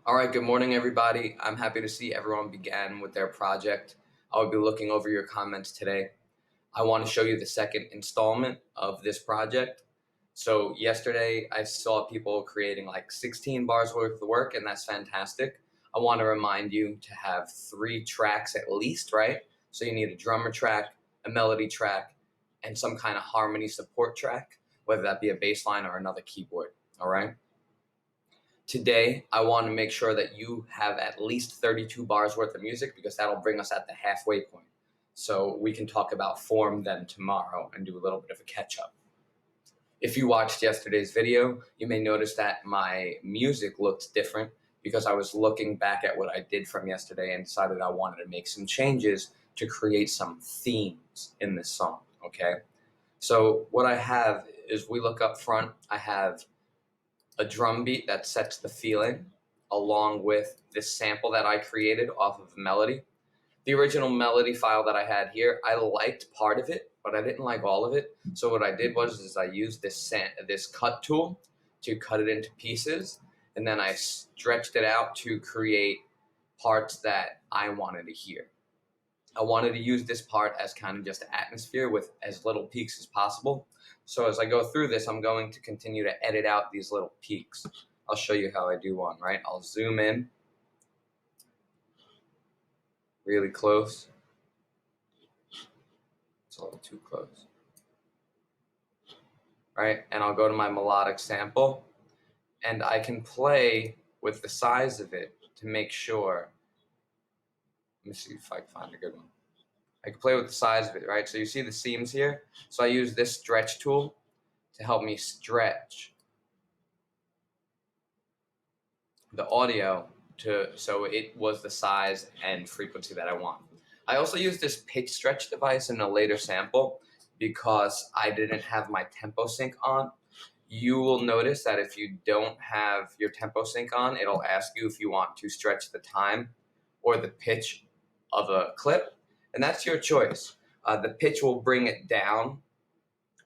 All right, good morning, everybody. I'm happy to see everyone began with their project. I will be looking over your comments today. I want to show you the second installment of this project. So yesterday I saw people creating like 16 bars worth of work, and that's fantastic. I want to remind you to have 3 tracks at least, right? So you need a drummer track, a melody track, and some kind of harmony support track, whether that be a bass line or another keyboard, all right? Today, I want to make sure that you have at least 32 bars worth of music because that'll bring us at the halfway point. So we can talk about form then tomorrow and do a little bit of a catch up. If you watched yesterday's video, you may notice that my music looked different because I was looking back at what I did from yesterday and decided I wanted to make some changes to create some themes in this song, okay? So what I have is we look up front, I have a drum beat that sets the feeling along with this sample that I created off of melody. The original melody file that I had here, I liked part of it, but I didn't like all of it. So what I did was I used this cut tool to cut it into pieces, and then I stretched it out to create parts that I wanted to hear. I wanted to use this part as kind of just atmosphere with as little peaks as possible. So as I go through this, I'm going to continue to edit out these little peaks. I'll show you how I do one, right? I'll zoom in really close. It's a little too close. Right? And I'll go to my melodic sample, and I can play with the size of it to make sure. Let me see if I can find a good one. I can play with the size of it, right? So you see the seams here? So I use this stretch tool to help me stretch the audio so it was the size and frequency that I want. I also use this pitch stretch device in a later sample because I didn't have my tempo sync on. You will notice that if you don't have your tempo sync on, it'll ask you if you want to stretch the time or the pitch of a clip. And that's your choice. The pitch will bring it down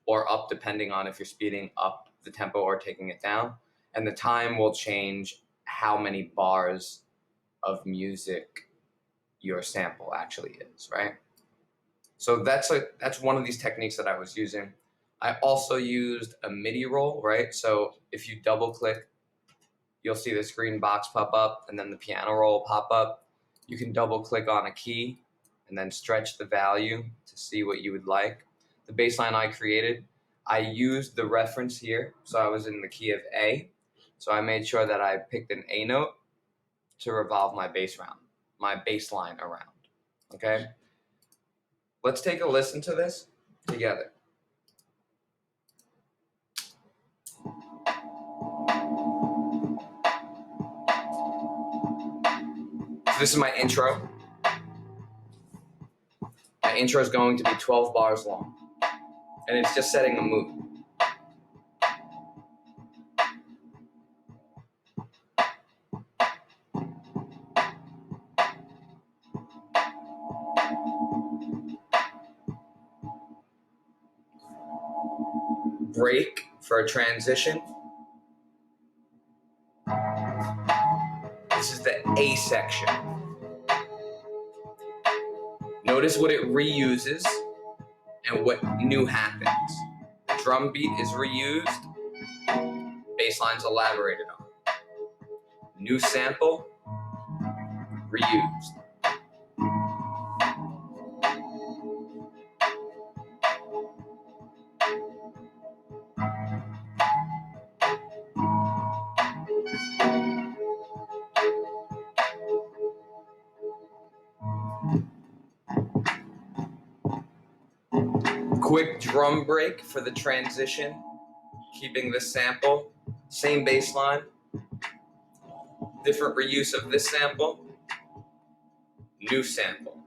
or up depending on if you're speeding up the tempo or taking it down. And the time will change how many bars of music your sample actually is, right? So that's one of these techniques that I was using. I also used a MIDI roll, right? So if you double click, you'll see this green box pop up and then the piano roll pop up. You can double click on a key and then stretch the value to see what you would like. The bass line I created, I used the reference here. So I was in the key of A. So I made sure that I picked an A note to revolve my bass line around, okay? Let's take a listen to this together. So this is my intro. My intro is going to be 12 bars long, and it's just setting the mood. Break for a transition. This is the A section. Notice what it reuses and what new happens. The drum beat is reused, bass line's elaborated on. New sample, reused. Quick drum break for the transition, keeping the sample, same bass line, different reuse of this sample, new sample.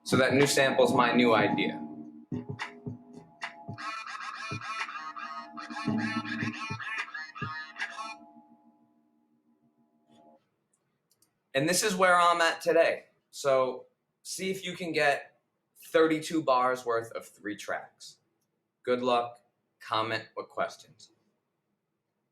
So that new sample is my new idea. And this is where I'm at today. So see if you can get 32 bars worth of 3 tracks. Good luck. Comment with questions.